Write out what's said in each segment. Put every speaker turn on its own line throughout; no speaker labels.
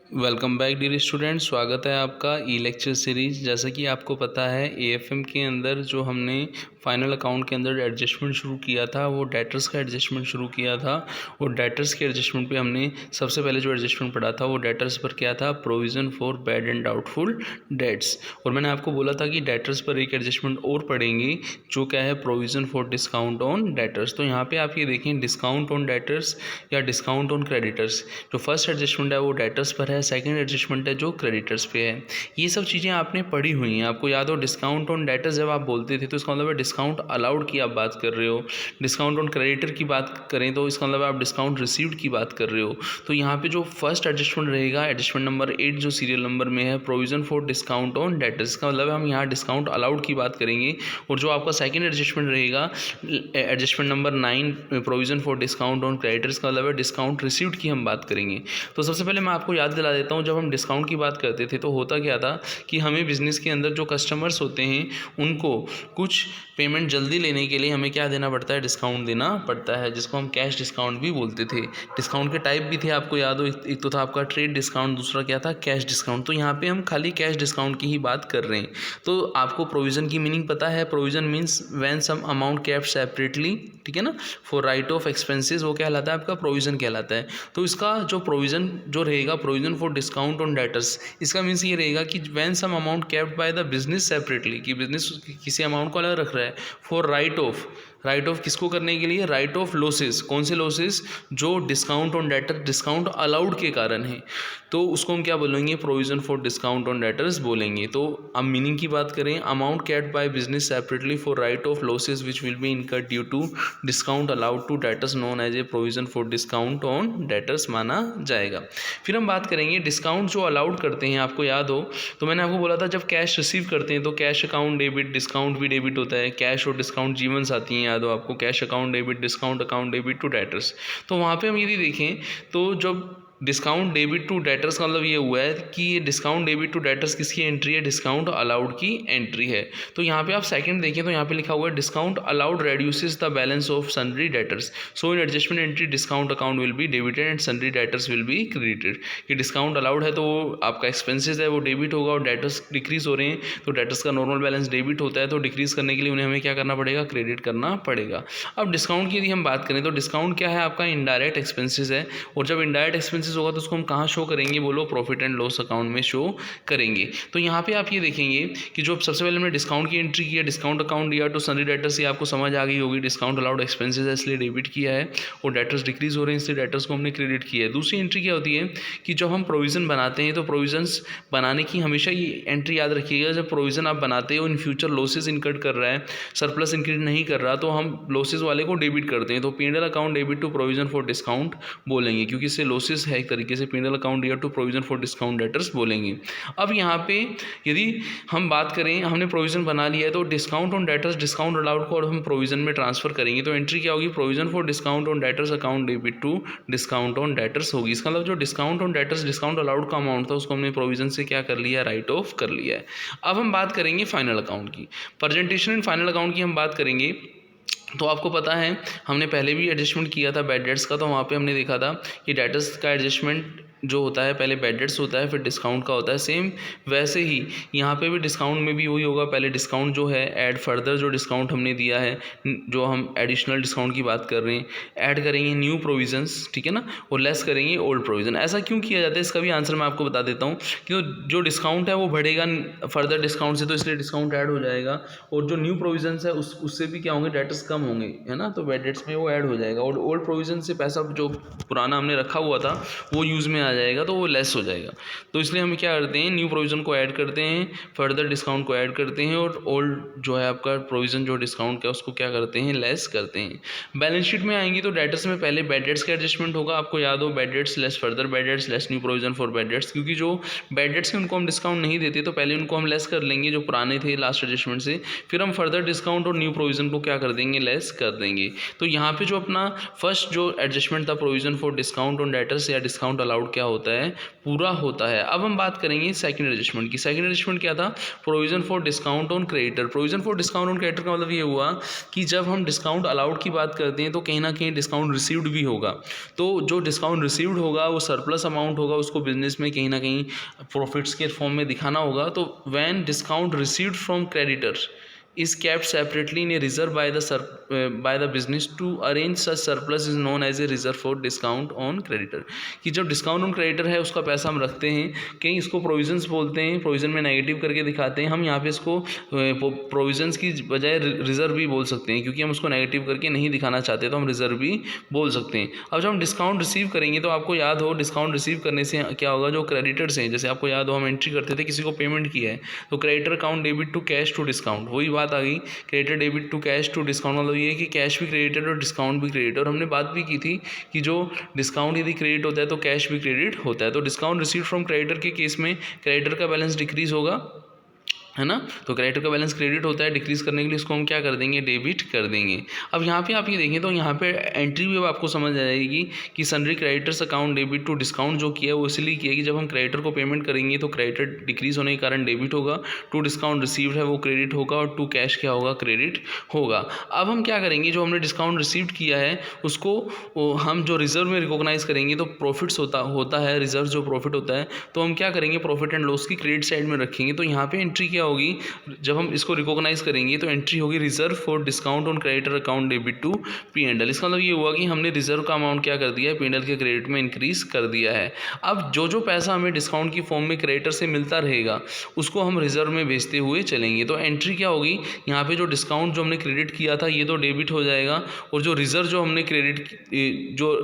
Welcome back dear student, स्वागत है आपका ई लेक्चर सीरीज। जैसा कि आपको पता है एएफएम के अंदर जो हमने फाइनल अकाउंट के अंदर एडजस्टमेंट शुरू किया था वो डेटर्स का एडजस्टमेंट शुरू किया था। और डेटर्स के एडजस्टमेंट पे हमने सबसे पहले जो एडजस्टमेंट पढ़ा था वो डेटर्स पर क्या था, provision for bad and doubtful debts. और मैंने आपको बोला था कि डेटर्स पर एक एडजस्टमेंट और पढ़ेंगे जो क्या है, provision for discount on debtors. तो यहाँ पे आप ये देखें, डिस्काउंट ऑन डेटर्स या डिस्काउंट ऑन क्रेडिटर्स। जो फर्स्ट एडजस्टमेंट है वो डेटर्स पर है, सेकंड एडजस्टमेंट है जो क्रेडिटर्स पे है। ये सब चीज़ें आपने पढ़ी हुई हैं। आपको याद हो डिस्काउंट ऑन डेटर्स जब आप बोलते थे तो इसका मतलब है डिस्काउंट अलाउड की आप बात कर रहे हो। डिस्काउंट ऑन क्रेडिटर की बात करें तो इसका मतलब आप डिस्काउंट रिसीव्ड की बात कर रहे हो। तो यहाँ पे जो फर्स्ट एडजस्टमेंट रहेगा, एडजस्टमेंट नंबर 8 जो सीरियल नंबर में है, provision for discount on debtors, का मतलब हम यहाँ डिस्काउंट अलाउड की बात करेंगे। और जो आपका सेकंड एडजस्टमेंट रहेगा, adjustment number 9 provision for discount on creditors, का मतलब है डिस्काउंट रिसीव्ड की हम बात करेंगे। तो सबसे पहले मैं आपको याद दिला देता हूँ, जब हम डिस्काउंट की बात करते थे तो होता क्या था कि हमें बिज़नेस के अंदर जो कस्टमर्स होते हैं उनको कुछ पेमेंट जल्दी लेने के लिए हमें क्या देना पड़ता है, डिस्काउंट देना पड़ता है, जिसको हम कैश डिस्काउंट भी बोलते थे। डिस्काउंट के टाइप भी थे, आपको याद हो, एक तो था आपका ट्रेड डिस्काउंट, दूसरा क्या था, कैश डिस्काउंट। तो यहाँ पे हम खाली कैश डिस्काउंट की ही बात कर रहे हैं। तो आपको प्रोविज़न की मीनिंग पता है, provision means when some amount kept separately, ठीक है ना, फॉर राइट ऑफ एक्सपेंसेस, वो क्या कहलाता है, आपका प्रोविज़न कहलाता है। तो इसका जो प्रोविज़न जो रहेगा, provision for discount on debtors, इसका मीन्स ये रहेगा कि when some amount kept by the business separately, कि बिजनेस किसी अमाउंट को अलग रख रहा है, फॉर राइट ऑफ किसको करने के लिए, राइट ऑफ लॉसेस। कौन से लॉसेस, जो discount on debtor, discount allowed के कारण है, तो उसको हम क्या बोलेंगे, provision for discount on debtors बोलेंगे। तो अब मीनिंग की बात करें, amount kept by business separately for write off losses which will be incurred due to discount allowed to debtors known as a provision for discount on debtors माना जाएगा। फिर हम बात करेंगे डिस्काउंट जो अलाउड करते हैं। आपको याद हो तो मैंने आपको बोला था, जब कैश रिसीव करते हैं तो कैश अकाउंट डेबिट, डिस्काउंट भी डेबिट होता है। कैश और डिस्काउंट जीवंस आती हैं, याद हो आपको, cash account debit, discount account debit to debtors. तो वहाँ पे हम यदि देखें तो जब डिस्काउंट डेबिट टू डेटर्स का मतलब ये हुआ है कि ये डिस्काउंट डेबिट टू डेटर्स किसकी एंट्री है, डिस्काउंट अलाउड की एंट्री है। तो यहाँ पे आप सेकंड देखें तो यहाँ पे लिखा हुआ है discount allowed reduces the balance of sundry debtors, so in adjustment entry discount account will be debited and sundry debtors will be credited. कि डिस्काउंट अलाउड है तो आपका एक्सपेंसेस है वो डेबिट होगा, और डेटर्स डिक्रीज हो रहे हैं तो डेटर्स का नॉर्मल बैलेंस डेबिट होता है, तो डिक्रीज करने के लिए उन्हें हमें क्या करना पड़ेगा, क्रेडिट करना पड़ेगा। अब डिस्काउंट की यदि हम बात करें तो डिस्काउंट क्या है, आपका इनडायरेक्ट एक्सपेंसेस है। और जब इनडायरेक्ट एक्सपेंसेस होगा तो उसको हम कहाँ शो करेंगे, बोलो, प्रॉफिट एंड लॉस अकाउंट में शो करेंगे। तो यहाँ पे आप ये देखेंगे कि जो सबसे पहले हमने डिस्काउंट की एंट्री किया, डिस्काउंट अकाउंट दिया टू सन्ड्री डेटर्स, ये आपको समझ आ गई होगी, डिस्काउंट अलाउड एक्सपेंसेस है इसलिए डेबिट किया है, और डेटर्स डिक्रीज हो रहे हैं इसलिए डेटर्स को हमने क्रेडिट किया है। दूसरी एंट्री क्या होती है कि जब हम प्रोविज़न बनाते हैं तो प्रोविजंस बनाने की हमेशा ये एंट्री याद रखिएगा, जब प्रोविज़न आप बनाते हो इन फ्यूचर लॉसेस इनकर्ड कर रहा है, सरप्लस इंक्रीज नहीं कर रहा, तो हम लॉसेस वाले को डेबिट करते हैं। तो P&L account debit to provision for discount बोलेंगे, क्योंकि इससे लॉसेस है एक तरीके से। P&L अकाउंट दिया to provision for discount debtors बोलेंगे। अब यहाँ पे यदि हम बात करें, हमने प्रोविज़न बना लिया है तो discount on debtors, discount allowed को और हम प्रोविज़न में ट्रांसफर करेंगे, तो एंट्री क्या होगी, provision for discount on debtors account debit to discount on debtors होगी। इसका मतलब जो discount on debtors, discount allowed का अमाउंट था उसको हमने प्रोविज़न से क्या कर लिया, राइट ऑफ कर लिया है। अब हम बात करेंगे फाइनल अकाउंट की, प्रेजेंटेशन इन फाइनल अकाउंट की हम बात करेंगे। तो आपको पता है हमने पहले भी एडजस्टमेंट किया था बैड डेट्स का, तो वहाँ पे हमने देखा था कि डेटर्स का एडजस्टमेंट जो होता है पहले बैड डेट्स होता है फिर डिस्काउंट का होता है। सेम वैसे ही यहाँ पे भी डिस्काउंट में भी वही होगा, पहले डिस्काउंट जो है ऐड फर्दर, जो डिस्काउंट हमने दिया है, जो हम एडिशनल डिस्काउंट की बात कर रहे हैं, ऐड करेंगे न्यू प्रोविजंस, ठीक है ना, और लेस करेंगे ओल्ड प्रोविज़न। ऐसा क्यों किया जाता है, इसका भी आंसर मैं आपको बता देता हूँ कि जो डिस्काउंट है वो बढ़ेगा फर्दर डिस्काउंट से, तो इसलिए डिस्काउंट ऐड हो जाएगा, और जो न्यू प्रोविजंस है उससे भी क्या होंगे, डेट्स कम होंगे, है ना, तो बैड डेट्स में वो ऐड हो जाएगा, और ओल्ड प्रोविजन से पैसा जो पुराना हमने रखा हुआ था वो यूज़ में आ जाएगा, तो वो लेस हो जाएगा। तो इसलिए हम क्या करते हैं, न्यू प्रोविज़न को ऐड करते हैं, फर्दर डिस्काउंट को ऐड करते हैं, और ओल्ड जो है आपका प्रोविज़न जो डिस्काउंट का उसको क्या करते हैं, लेस करते हैं। बैलेंस शीट में आएंगी तो डेटर्स में पहले बैड डेट्स का एडजस्टमेंट होगा। आपको याद हो, bad debts less further bad debts less new provision for bad debts, क्योंकि जो बैड डेट्स हैं उनको हम डिस्काउंट नहीं देते, तो पहले उनको हम लेस कर लेंगे जो पुराने थे लास्ट एडजस्टमेंट से, फिर हम फर्दर डिस्काउंट और न्यू प्रोविज़न को क्या कर देंगे, लेस कर देंगे। तो यहाँ पे जो अपना फर्स्ट जो एडजस्टमेंट था, provision for discount on debtors या डिस्काउंट अलाउड क्या होता है, पूरा होता है। अब हम बात करेंगे सेकंड एडजस्टमेंट की। सेकंड एडजस्टमेंट क्या था, provision for discount on creditor. Provision for discount on creditor का मतलब ये हुआ कि जब हम डिस्काउंट अलाउड की बात करते हैं तो कहीं ना कहीं डिस्काउंट रिसीव्ड भी होगा। तो जो डिस्काउंट रिसीव्ड होगा वो सरप्लस अमाउंट होगा, उसको बिजनेस में कहीं ना कहीं प्रॉफिट्स के फॉर्म में दिखाना होगा। तो when discount received from creditor is kept separately in a reserve by the business to arrange such surplus is known as a reserve for discount on creditor। कि जब डिस्काउंट ऑन क्रेडिटर है उसका पैसा हम रखते हैं, कहीं इसको प्रोविजंस बोलते हैं, प्रोविजन में नेगेटिव करके दिखाते हैं, हम यहाँ पे इसको प्रोविजंस की बजाय रिजर्व भी बोल सकते हैं, क्योंकि हम उसको नेगेटिव करके नहीं दिखाना चाहते तो हम रिजर्व भी बोल सकते हैं। अब जब हम डिस्काउंट रिसीव करेंगे तो आपको याद हो डिस्काउंट रिसीव करने से क्या होगा, जो क्रेडिटर्स हैं, जैसे आपको याद हो हम एंट्री करते थे किसी को पेमेंट किया है तो creditor account debit to cash to discount, वही बात आ गई। Creditor debit to cash to discount मतलब ये है कि कैश भी क्रेडिटेड और डिस्काउंट भी क्रेडिट। और हमने बात भी की थी कि जो डिस्काउंट यदि क्रेडिट होता है तो कैश भी क्रेडिट होता है। तो डिस्काउंट रिसीव फ्रॉम क्रेडिटर के केस में क्रेडिटर का बैलेंस डिक्रीज होगा, है ना। तो क्रेडिटर का बैलेंस क्रेडिट होता है, डिक्रीज करने के लिए इसको हम क्या कर देंगे, डेबिट कर देंगे। अब यहाँ पे आप ये देखें तो यहाँ पे एंट्री भी अब आपको समझ आ जाएगी कि sundry creditors account debit to discount जो किया है वो इसलिए किया कि जब हम क्रेडिटर को पेमेंट करेंगे तो क्रेडिटर डिक्रीज होने के कारण डेबिट होगा, टू डिस्काउंट रिसीव्ड है वो क्रेडिट होगा और टू कैश क्या होगा, क्रेडिट होगा। अब हम क्या करेंगे, जो हमने डिस्काउंट रिसीव्ड किया है उसको हम जो रिजर्व में रिकॉग्नाइज करेंगे तो प्रॉफिट्स होता है, रिजर्व जो प्रॉफिट होता है तो हम क्या करेंगे, प्रॉफिट एंड लॉस की क्रेडिट साइड में रखेंगे। तो यहाँ पे एंट्री क्या होगी, जब हम इसको रिकॉग्नाइज करेंगे तो एंट्री होगी reserve for discount on creditor account debit to P&L। इसका मतलब ये हुआ कि हमने रिजर्व का अमाउंट क्या कर दिया है, P&L के क्रेडिट में इंक्रीज कर दिया है। अब जो पैसा हमें डिस्काउंट की फॉर्म में क्रेडिटर से मिलता रहेगा उसको हम रिजर्व में भेजते हुए चलेंगे। तो एंट्री क्या होगी, यहाँ पे जो डिस्काउंट जो हमने क्रेडिट किया था ये तो डेबिट हो जाएगा, और जो रिजर्व जो हमने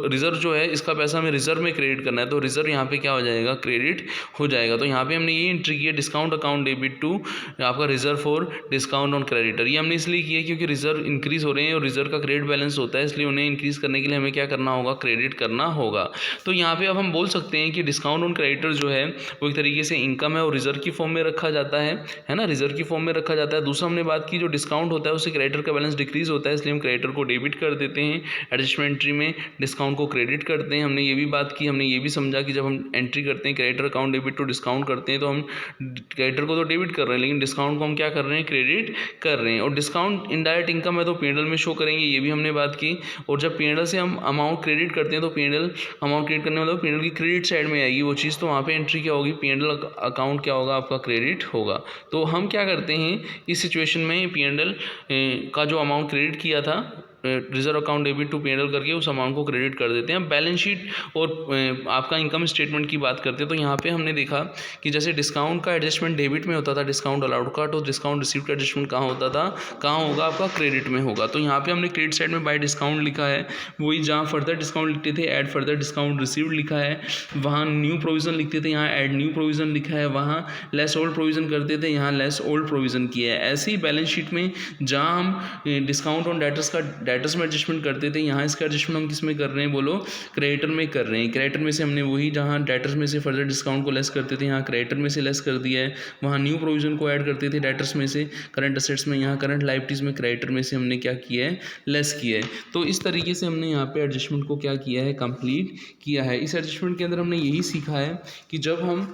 रिजर्व जो है इसका पैसा हमें रिजर्व में क्रेडिट करना है तो रिजर्व यहाँ पे क्या हो जाएगा, क्रेडिट हो जाएगा। तो यहाँ पे हमने ये एंट्री की है डिस्काउंट अकाउंट डेबिट टू आपका reserve for discount on creditor. ये हमने इसलिए किया क्योंकि रिजर्व इंक्रीज हो रहे हैं और रिजर्व का क्रेडिट बैलेंस होता है, इसलिए उन्हें इंक्रीज करने के लिए हमें क्या करना होगा, क्रेडिट करना होगा। तो यहाँ पे अब हम बोल सकते हैं कि डिस्काउंट ऑन क्रेडिटर जो है वो एक तरीके से इनकम है और रिजर्व की फॉर्म में रखा जाता है ना, रिजर्व की फॉर्म में रखा जाता है। दूसरा हमने बात की जो डिस्काउंट होता है उससे क्रेडिटर का बैलेंस डिक्रीज होता है, इसलिए हम क्रेडिटर को डेबिट कर देते हैं, एडजस्टमेंट एंट्री में डिस्काउंट को क्रेडिट करते हैं। हमने ये भी बात की, हमने ये भी समझा कि जब हम एंट्री करते हैं creditor account debit to discount करते हैं तो हम क्रेडिटर को तो डेबिट कर रहे हैं लेकिन डिस्काउंट को हम क्या कर रहे हैं, क्रेडिट कर रहे हैं। और डिस्काउंट इनडायरेक्ट इनकम है तो P&L में शो करेंगे, ये भी हमने बात की। और जब P&L से हम अमाउंट क्रेडिट करते हैं तो P&L अमाउंट क्रेडिट करने मतलब P&L की क्रेडिट साइड में आएगी वो चीज़, तो वहाँ पे एंट्री क्या होगी, P&L अकाउंट क्या होगा, आपका क्रेडिट होगा। तो हम क्या करते हैं इस सिचुएशन में, P&L का जो अमाउंट क्रेडिट किया था reserve account debit to P&L करके उस अमाउंट को क्रेडिट कर देते हैं। बैलेंस शीट और आपका इनकम स्टेटमेंट की बात करते हैं तो यहाँ पे हमने देखा कि जैसे डिस्काउंट का एडजस्टमेंट डेबिट में होता था, डिस्काउंट अलाउड का, तो डिस्काउंट रिसीव का एडजस्टमेंट कहाँ होता था, कहाँ होगा, आपका क्रेडिट में होगा। तो यहाँ पे हमने क्रेडिट साइड में बाय डिस्काउंट लिखा है, वही जहाँ फर्दर डिस्काउंट लिखते थे ऐड फर्दर डिस्काउंट रिसीव्ड लिखा है, वहाँ न्यू प्रोविजन लिखते थे यहाँ ऐड न्यू प्रोविजन लिखा है, वहाँ लेस ओल्ड प्रोविजन करते थे यहाँ लेस ओल्ड प्रोविजन किया है। ऐसे ही बैलेंस शीट में जहाँ हम डिस्काउंट ऑन डेटर्स में एडजस्टमेंट करते थे, यहाँ इसका एडजस्टमेंट हम किस में कर रहे हैं, बोलो, क्रेडिटर में कर रहे हैं। क्रेडिटर में से हमने वही जहाँ डेटर्स में से फर्दर डिस्काउंट को लेस करते थे यहाँ क्रेडिटर में से लेस कर दिया है, वहाँ न्यू प्रोविजन को ऐड करते थे डेटर्स में से करंट असेट्स में, यहाँ करंट लायबिलिटीज में क्रेडिटर में से हमने क्या किया है, लेस किया है। तो इस तरीके से हमने यहाँ पे एडजस्टमेंट को क्या किया है, कंप्लीट किया है। इस एडजस्टमेंट के अंदर हमने यही सीखा है कि जब हम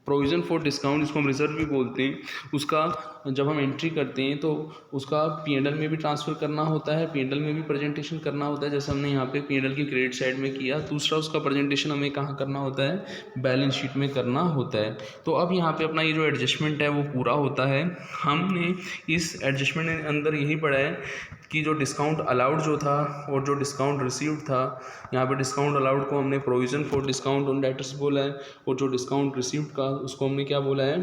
प्रोविज़न फॉर डिस्काउंट, जिसको हम रिजर्व भी बोलते हैं, उसका जब हम एंट्री करते हैं तो उसका P&L में भी ट्रांसफ़र करना होता है, P&L में भी प्रेजेंटेशन करना होता है, जैसे हमने यहाँ पे P&L की क्रेडिट साइड में किया। दूसरा उसका प्रेजेंटेशन हमें कहाँ करना होता है, बैलेंस शीट में करना होता है। तो अब यहाँ पे अपना ये जो एडजस्टमेंट है वो पूरा होता है। हमने इस एडजस्टमेंट के अंदर यही पढ़ा है कि जो डिस्काउंट अलाउड जो था और जो डिस्काउंट रिसीव्ड था, यहाँ पे डिस्काउंट अलाउड को हमने provision for discount on debtors बोला है, और जो डिस्काउंट रिसीव्ड का उसको हमने क्या बोला है,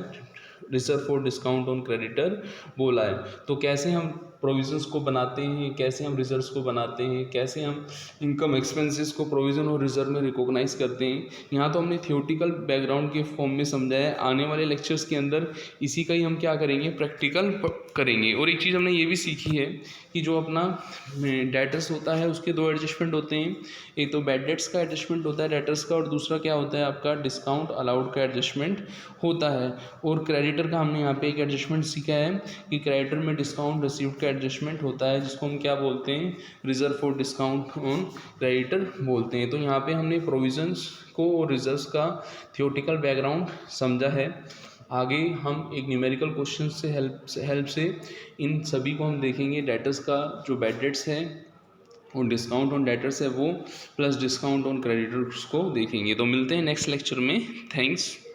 reserve for discount on creditor बोला है। तो कैसे हम प्रोविजंस को बनाते हैं, कैसे हम रिजर्व्स को बनाते हैं, कैसे हम इनकम एक्सपेंसेस को प्रोविज़न और रिजर्व में रिकॉग्नाइज करते हैं, यहाँ तो हमने थियोटिकल बैकग्राउंड के फॉर्म में समझा है। आने वाले लेक्चर्स के अंदर इसी का ही हम क्या करेंगे, प्रैक्टिकल करेंगे। और एक चीज़ हमने ये भी सीखी है कि जो अपना डेटर्स होता है उसके दो एडजस्टमेंट होते हैं, एक तो बैड डेट्स का एडजस्टमेंट होता है डेटर्स का, और दूसरा क्या होता है आपका डिस्काउंट अलाउड का एडजस्टमेंट होता है। और क्रेडिटर का हमने यहाँ पे एक एडजस्टमेंट सीखा है कि क्रेडिटर में डिस्काउंट रिसीव्ड का का एडजस्टमेंट होता है, जिसको हम क्या बोलते हैं, reserve for discount on creditor बोलते हैं। तो यहाँ पे हमने प्रोविजंस को और रिजर्व्स का थियोटिकल बैकग्राउंड समझा है। आगे हम एक न्यूमेरिकल क्वेश्चन से हेल्प से इन सभी को हम देखेंगे। डेटर्स का जो बैड डेट्स है और डिस्काउंट ऑन डेटर्स है वो, प्लस डिस्काउंट ऑन क्रेडिटर्स को देखेंगे। तो मिलते हैं नेक्स्ट लेक्चर में। थैंक्स।